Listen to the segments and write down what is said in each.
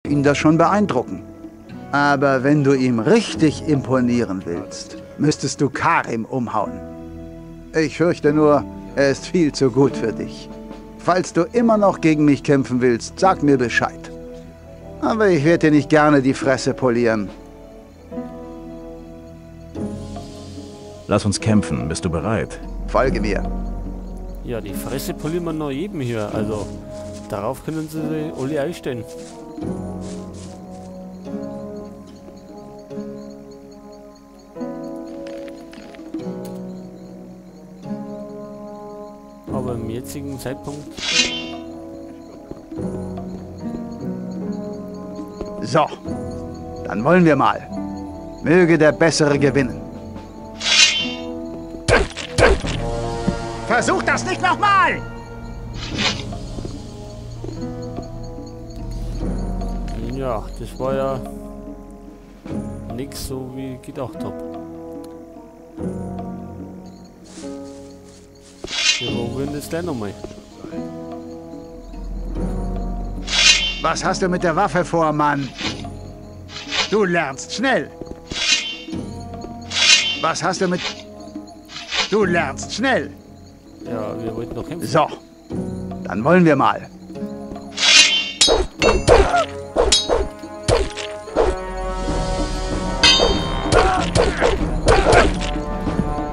ihn das schon beeindrucken. Aber wenn du ihm richtig imponieren willst, müsstest du Karim umhauen. Ich fürchte nur, er ist viel zu gut für dich. Falls du immer noch gegen mich kämpfen willst, sag mir Bescheid. Aber ich werde dir nicht gerne die Fresse polieren. Lass uns kämpfen. Bist du bereit? Folge mir. Ja, die Fresse polieren wir noch jedem hier. Also, darauf können sie alle einstellen. Aber im jetzigen Zeitpunkt... So, dann wollen wir mal. Möge der Bessere gewinnen. Versuch das nicht nochmal! Ja, das war ja nix so wie ich gedacht habe. Wir probieren das gleich nochmal. Was hast du mit der Waffe vor, Mann? Du lernst schnell. Was hast du mit... Du lernst schnell. Ja, wir wollten doch kämpfen. So, dann wollen wir mal.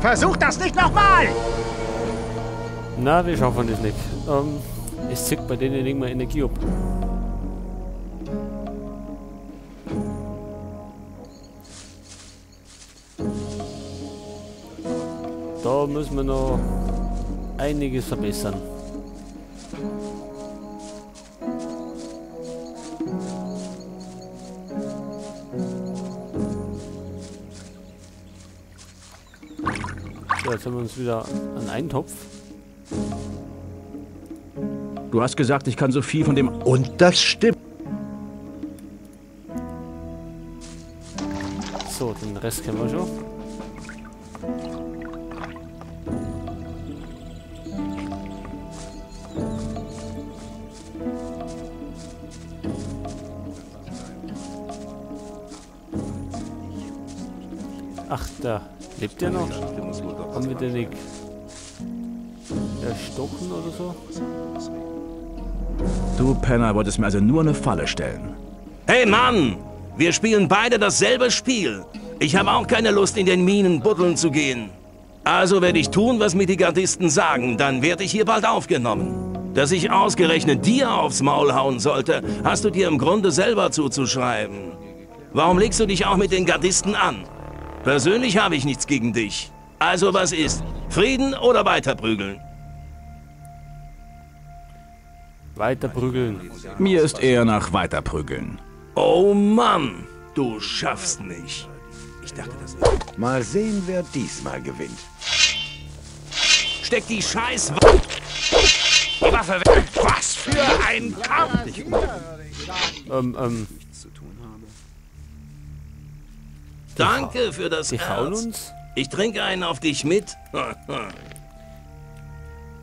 Versuch das nicht nochmal! Na, wir schaffen das nicht. Es zieht bei denen irgendwann Energie ab. Da müssen wir noch einiges verbessern. So, jetzt haben wir uns wieder einen Eintopf. Du hast gesagt, ich kann so viel von dem... Und das stimmt. So, den Rest kennen wir schon. Ach, da lebt der noch? Haben wir den nicht erstochen oder so? Du Penner wolltest mir also nur eine Falle stellen. Hey Mann! Wir spielen beide dasselbe Spiel. Ich habe auch keine Lust, in den Minen buddeln zu gehen. Also werde ich tun, was mir die Gardisten sagen. Dann werde ich hier bald aufgenommen. Dass ich ausgerechnet dir aufs Maul hauen sollte, hast du dir im Grunde selber zuzuschreiben. Warum legst du dich auch mit den Gardisten an? Persönlich habe ich nichts gegen dich. Also was ist? Frieden oder weiterprügeln? Weiterprügeln. Mir ist eher nach Weiterprügeln. Oh Mann, du schaffst nicht. Ich dachte, das ist... Mal sehen, wer diesmal gewinnt. Steck die Scheiß... Die Waffe weg. Was für ein Kampf! Danke für das Die hauen Herz. uns? Ich trinke einen auf dich mit.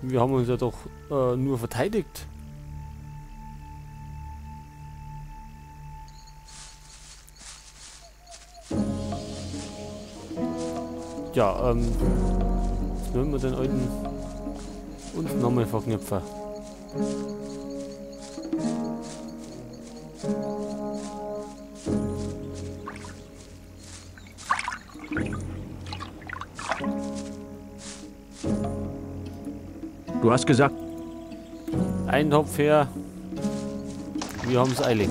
Wir haben uns ja doch nur verteidigt. Ja, jetzt wollen wir den alten uns nochmal verknüpfen. Du hast gesagt... Ein Topf her. Wir haben es eilig.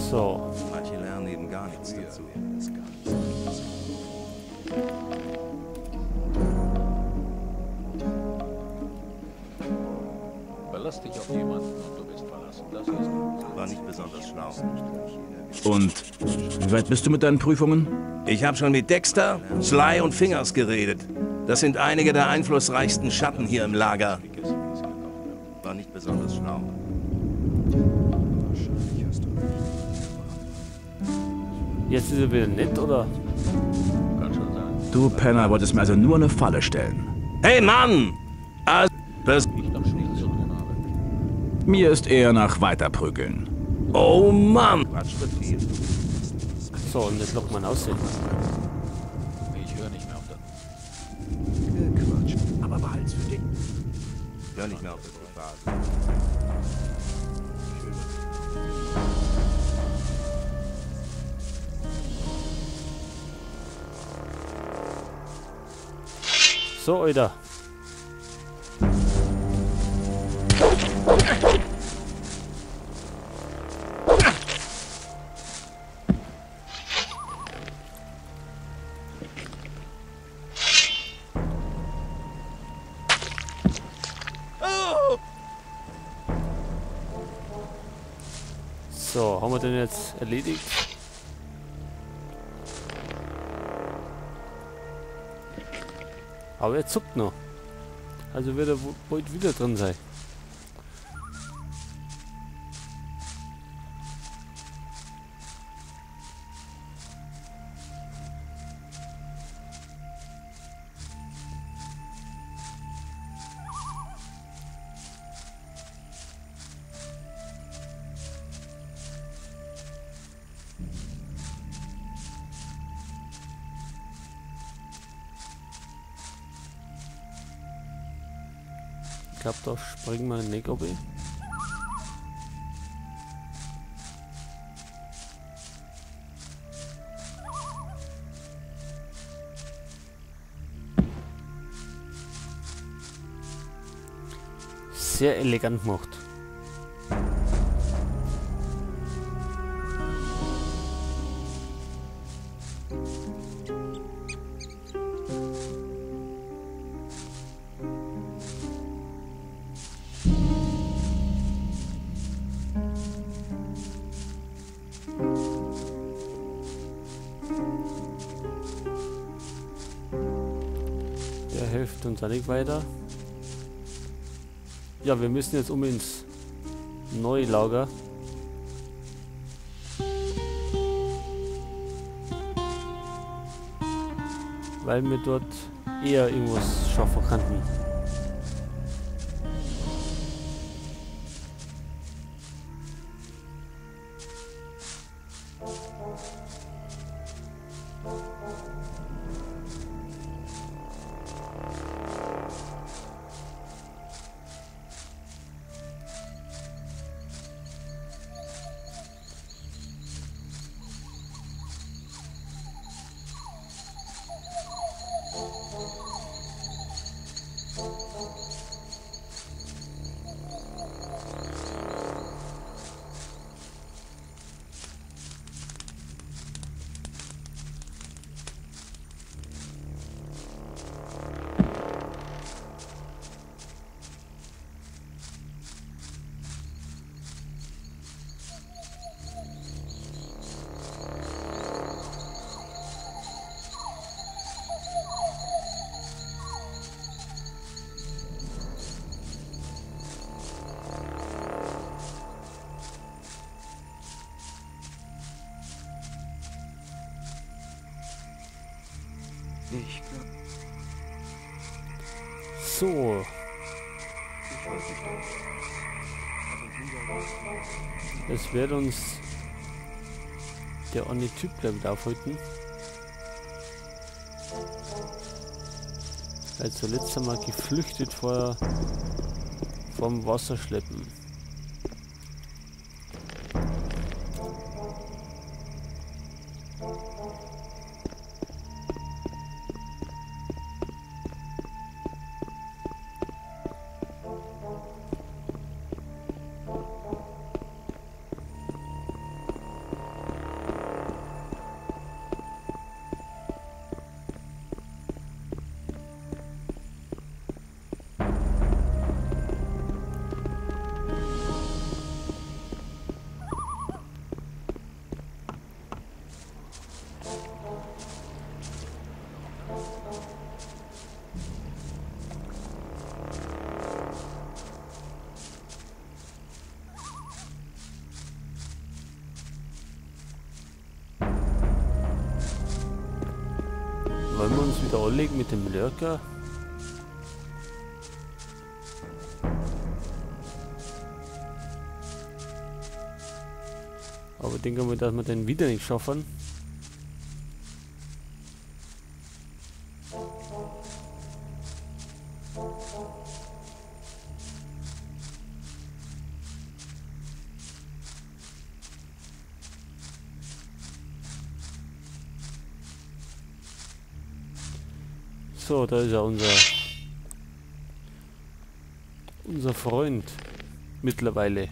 So. Manche lernen eben gar nichts dazu. Verlass dich auf jemanden und du bist verlassen. Das ist War nicht besonders schlau. Und wie weit bist du mit deinen Prüfungen? Ich habe schon mit Dexter, Sly und Fingers geredet. Das sind einige der einflussreichsten Schatten hier im Lager. War nicht besonders schlau. Jetzt ist er wieder nett, oder? Kann schon sein. Du Penner wolltest mir also nur eine Falle stellen. Hey Mann! Was? Nicht nach Schnee zu tun habe. Mir ist eher nach Weiterprügeln. Oh Mann! Quatsch wird viel. So, und jetzt noch mal aussehen. Ich höre nicht mehr auf das. Quatsch. Aber behalt's für dich. Hör nicht mehr auf das Gefasel. So, Alter. So, haben wir den jetzt erledigt? Aber er zuckt noch. Also wird er bald wieder drin sein. Ich glaube, da springen wir nicht oben. Sehr elegant gemacht. Der hilft uns auch nicht weiter. Ja, wir müssen jetzt ins neue Lager. Weil wir dort eher irgendwas schaffen könnten. Ich glaube, So. Es wird uns der eine Typ gleich wieder aufhalten. Weil zuletzt haben wir geflüchtet vom Wasserschleppen. Wollen wir uns wieder anlegen mit dem Lurker? Aber denken wir, dass wir den wieder nicht schaffen. So, da ist ja unser Freund mittlerweile.